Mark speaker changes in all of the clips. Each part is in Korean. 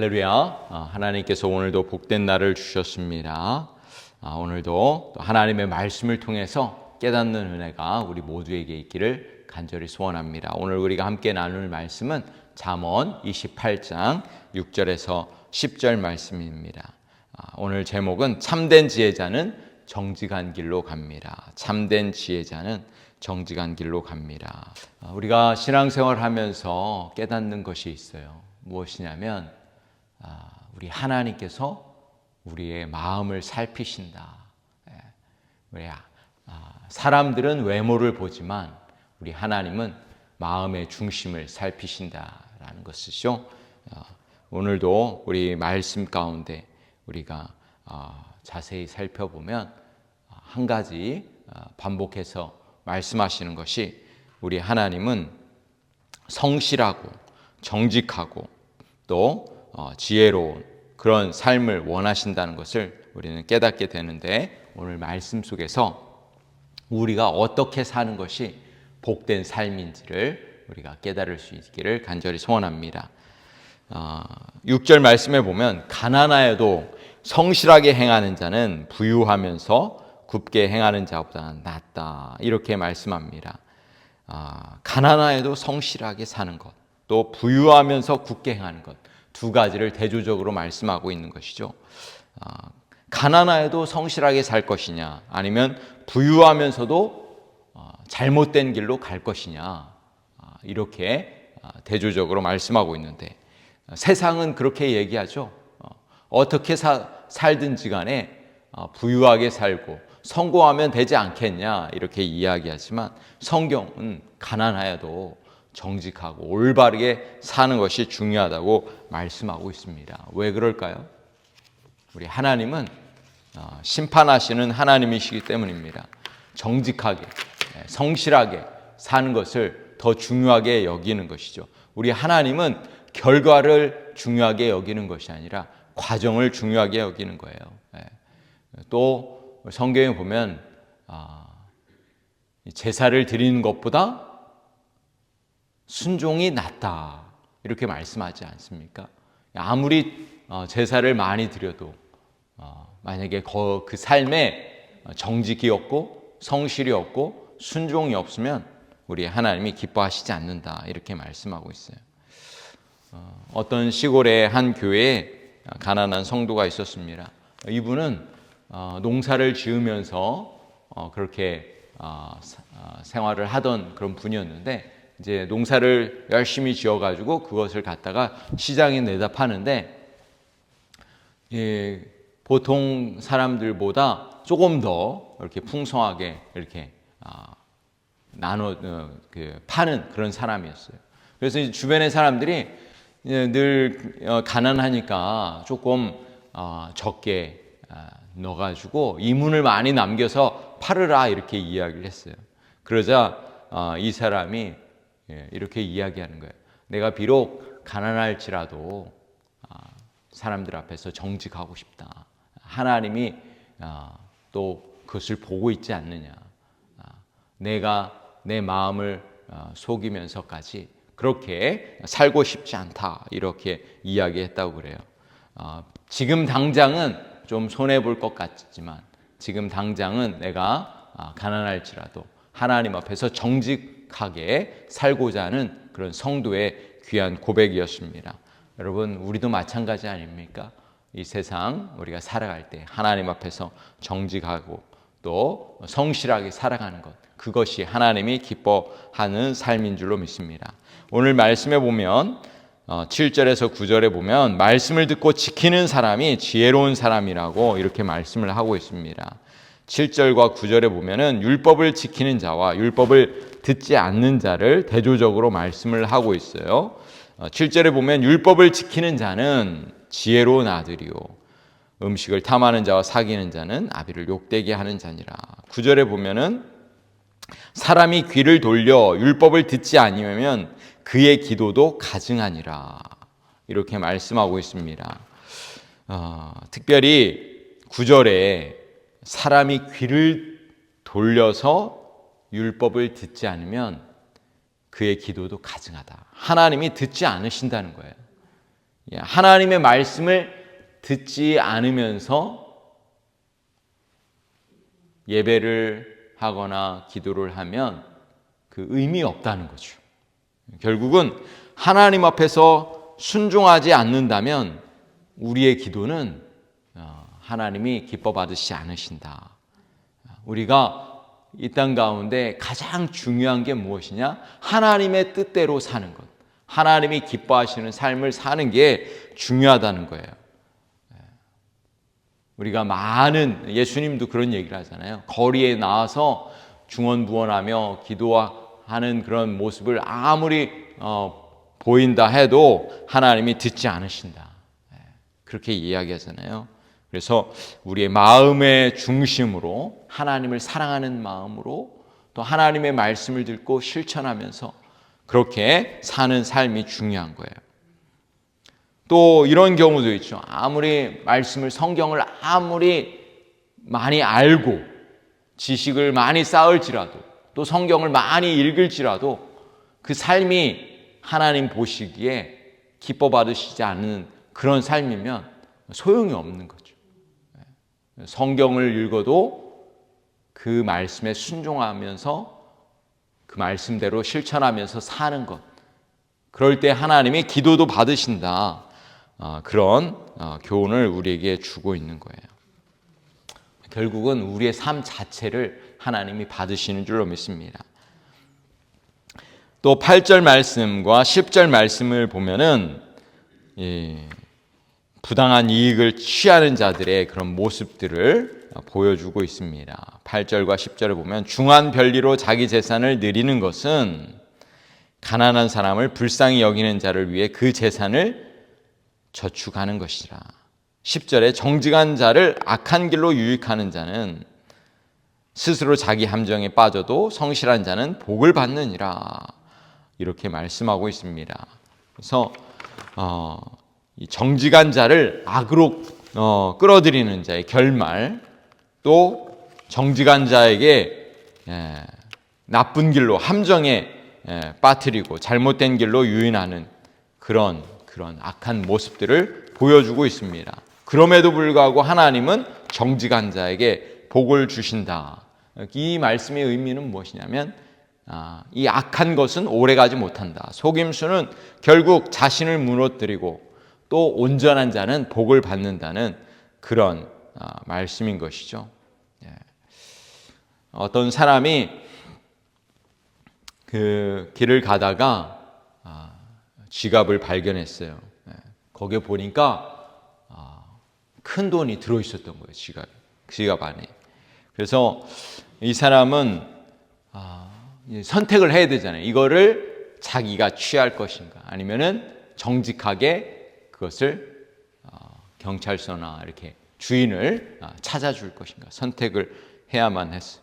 Speaker 1: 할렐루야. 하나님께서 오늘도 복된 날을 주셨습니다. 오늘도 또 하나님의 말씀을 통해서 깨닫는 은혜가 우리 모두에게 있기를 간절히 소원합니다. 오늘 우리가 함께 나눌 말씀은 잠언 28장 6절에서 10절 말씀입니다. 오늘 제목은 참된 지혜자는 정직한 길로 갑니다. 참된 지혜자는 정직한 길로 갑니다. 우리가 신앙생활 하면서 깨닫는 것이 있어요. 무엇이냐면 우리 하나님께서 우리의 마음을 살피신다. 우리 사람들은 외모를 보지만 우리 하나님은 마음의 중심을 살피신다라는 것이죠. 오늘도 우리 말씀 가운데 우리가 자세히 살펴보면 한 가지 반복해서 말씀하시는 것이 우리 하나님은 성실하고 정직하고 또 지혜로운 그런 삶을 원하신다는 것을 우리는 깨닫게 되는데, 오늘 말씀 속에서 우리가 어떻게 사는 것이 복된 삶인지를 우리가 깨달을 수 있기를 간절히 소원합니다. 6절 말씀에 보면 가난하여도 성실하게 행하는 자는 부유하면서 굽게 행하는 자보다 낫다, 이렇게 말씀합니다. 가난하여도 성실하게 사는 것, 또 부유하면서 굳게 행하는 것, 두 가지를 대조적으로 말씀하고 있는 것이죠. 가난하여도 성실하게 살 것이냐, 아니면 부유하면서도 잘못된 길로 갈 것이냐, 이렇게 대조적으로 말씀하고 있는데, 세상은 그렇게 얘기하죠. 어떻게 살든지 간에 부유하게 살고 성공하면 되지 않겠냐, 이렇게 이야기하지만 성경은 가난하여도 정직하고 올바르게 사는 것이 중요하다고 말씀하고 있습니다. 왜 그럴까요? 우리 하나님은 심판하시는 하나님이시기 때문입니다. 정직하게, 성실하게 사는 것을 더 중요하게 여기는 것이죠. 우리 하나님은 결과를 중요하게 여기는 것이 아니라 과정을 중요하게 여기는 거예요. 또 성경에 보면 제사를 드리는 것보다 순종이 낫다, 이렇게 말씀하지 않습니까? 아무리 제사를 많이 드려도 만약에 그 삶에 정직이 없고 성실이 없고 순종이 없으면 우리 하나님이 기뻐하시지 않는다, 이렇게 말씀하고 있어요. 어떤 시골의 한 교회에 가난한 성도가 있었습니다. 이분은 농사를 지으면서 그렇게 생활을 하던 그런 분이었는데, 이제 농사를 열심히 지어가지고 그것을 갖다가 시장에 내다 파는데, 보통 사람들보다 조금 더 이렇게 풍성하게 이렇게 파는 그런 사람이었어요. 그래서 이제 주변의 사람들이 늘 가난하니까 조금 적게 넣어가지고 이문을 많이 남겨서 팔으라, 이렇게 이야기를 했어요. 그러자 이 사람이 이렇게 이야기하는 거예요. 내가 비록 가난할지라도 사람들 앞에서 정직하고 싶다. 하나님이 또 그것을 보고 있지 않느냐. 내가 내 마음을 속이면서까지 그렇게 살고 싶지 않다, 이렇게 이야기했다고 그래요. 지금 당장은 좀 손해볼 것 같지만, 지금 당장은 내가 가난할지라도 하나님 앞에서 정직하게 살고자 하는 그런 성도의 귀한 고백이었습니다. 여러분, 우리도 마찬가지 아닙니까? 이 세상 우리가 살아갈 때 하나님 앞에서 정직하고 또 성실하게 살아가는 것, 그것이 하나님이 기뻐하는 삶인 줄로 믿습니다. 오늘 말씀에 보면 7절에서 9절에 보면 말씀을 듣고 지키는 사람이 지혜로운 사람이라고 이렇게 말씀을 하고 있습니다. 7절과 9절에 보면은 율법을 지키는 자와 율법을 듣지 않는 자를 대조적으로 말씀을 하고 있어요. 7절에 보면 율법을 지키는 자는 지혜로운 아들이요, 음식을 탐하는 자와 사귀는 자는 아비를 욕되게 하는 자니라. 9절에 보면은 사람이 귀를 돌려 율법을 듣지 아니하면 그의 기도도 가증하니라, 이렇게 말씀하고 있습니다. 특별히 9절에 사람이 귀를 돌려서 율법을 듣지 않으면 그의 기도도 가증하다. 하나님이 듣지 않으신다는 거예요. 하나님의 말씀을 듣지 않으면서 예배를 하거나 기도를 하면 그 의미 없다는 거죠. 결국은 하나님 앞에서 순종하지 않는다면 우리의 기도는 하나님이 기뻐 받으시지 않으신다. 우리가 이 땅 가운데 가장 중요한 게 무엇이냐? 하나님의 뜻대로 사는 것. 하나님이 기뻐하시는 삶을 사는 게 중요하다는 거예요. 우리가 많은, 예수님도 그런 얘기를 하잖아요. 거리에 나와서 중언부언하며 기도하는 그런 모습을 아무리 보인다 해도 하나님이 듣지 않으신다. 그렇게 이야기하잖아요. 그래서 우리의 마음의 중심으로 하나님을 사랑하는 마음으로 또 하나님의 말씀을 듣고 실천하면서 그렇게 사는 삶이 중요한 거예요. 또 이런 경우도 있죠. 아무리 말씀을, 성경을 아무리 많이 알고 지식을 많이 쌓을지라도 또 성경을 많이 읽을지라도 그 삶이 하나님 보시기에 기뻐 받으시지 않는 그런 삶이면 소용이 없는 거죠. 성경을 읽어도 그 말씀에 순종하면서 그 말씀대로 실천하면서 사는 것, 그럴 때 하나님이 기도도 받으신다. 그런 교훈을 우리에게 주고 있는 거예요. 결국은 우리의 삶 자체를 하나님이 받으시는 줄로 믿습니다. 또 8절 말씀과 10절 말씀을 보면은 부당한 이익을 취하는 자들의 그런 모습들을 보여주고 있습니다. 8절과 10절을 보면 중한 별리로 자기 재산을 늘리는 것은 가난한 사람을 불쌍히 여기는 자를 위해 그 재산을 저축하는 것이라. 10절에 정직한 자를 악한 길로 유익하는 자는 스스로 자기 함정에 빠져도 성실한 자는 복을 받느니라. 이렇게 말씀하고 있습니다. 그래서 이 정직한 자를 악으로 끌어들이는 자의 결말, 또 정직한 자에게 나쁜 길로 함정에 빠뜨리고 잘못된 길로 유인하는 그런 악한 모습들을 보여주고 있습니다. 그럼에도 불구하고 하나님은 정직한 자에게 복을 주신다. 이 말씀의 의미는 무엇이냐면 이 악한 것은 오래가지 못한다. 속임수는 결국 자신을 무너뜨리고 또 온전한 자는 복을 받는다는 그런 말씀인 것이죠. 어떤 사람이 그 길을 가다가 지갑을 발견했어요. 거기에 보니까 큰 돈이 들어있었던 거예요. 지갑 안에. 그래서 이 사람은 선택을 해야 되잖아요. 이거를 자기가 취할 것인가, 아니면은 정직하게 그것을 경찰서나 이렇게 주인을 찾아줄 것인가 선택을 해야만 했어요.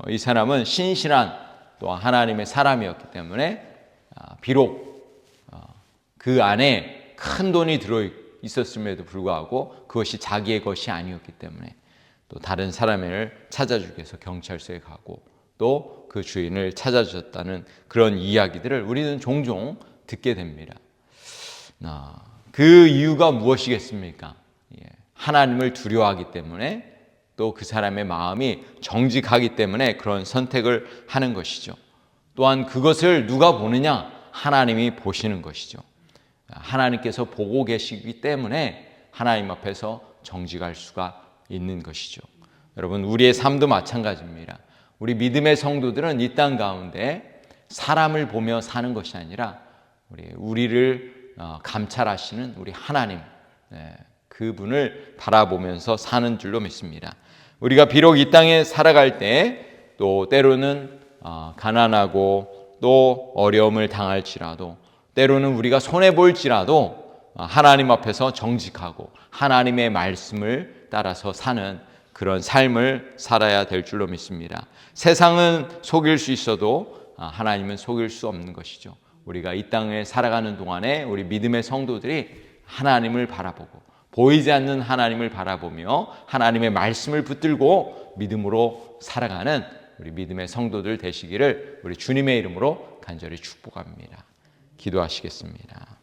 Speaker 1: 이 사람은 신실한 또 하나님의 사람이었기 때문에 비록 그 안에 큰 돈이 들어 있었음에도 불구하고 그것이 자기의 것이 아니었기 때문에 또 다른 사람을 찾아주기 위해서 경찰서에 가고 또 그 주인을 찾아주셨다는 그런 이야기들을 우리는 종종 듣게 됩니다. 그 이유가 무엇이겠습니까? 하나님을 두려워하기 때문에 또 그 사람의 마음이 정직하기 때문에 그런 선택을 하는 것이죠. 또한 그것을 누가 보느냐? 하나님이 보시는 것이죠. 하나님께서 보고 계시기 때문에 하나님 앞에서 정직할 수가 있는 것이죠. 여러분, 우리의 삶도 마찬가지입니다. 우리 믿음의 성도들은 이 땅 가운데 사람을 보며 사는 것이 아니라 우리를 감찰하시는 우리 하나님, 그분을 바라보면서 사는 줄로 믿습니다. 우리가 비록 이 땅에 살아갈 때 또 때로는 가난하고 또 어려움을 당할지라도 때로는 우리가 손해볼지라도 하나님 앞에서 정직하고 하나님의 말씀을 따라서 사는 그런 삶을 살아야 될 줄로 믿습니다. 세상은 속일 수 있어도 하나님은 속일 수 없는 것이죠. 우리가 이 땅에 살아가는 동안에 우리 믿음의 성도들이 하나님을 바라보고 보이지 않는 하나님을 바라보며 하나님의 말씀을 붙들고 믿음으로 살아가는 우리 믿음의 성도들 되시기를 우리 주님의 이름으로 간절히 축복합니다. 기도하시겠습니다.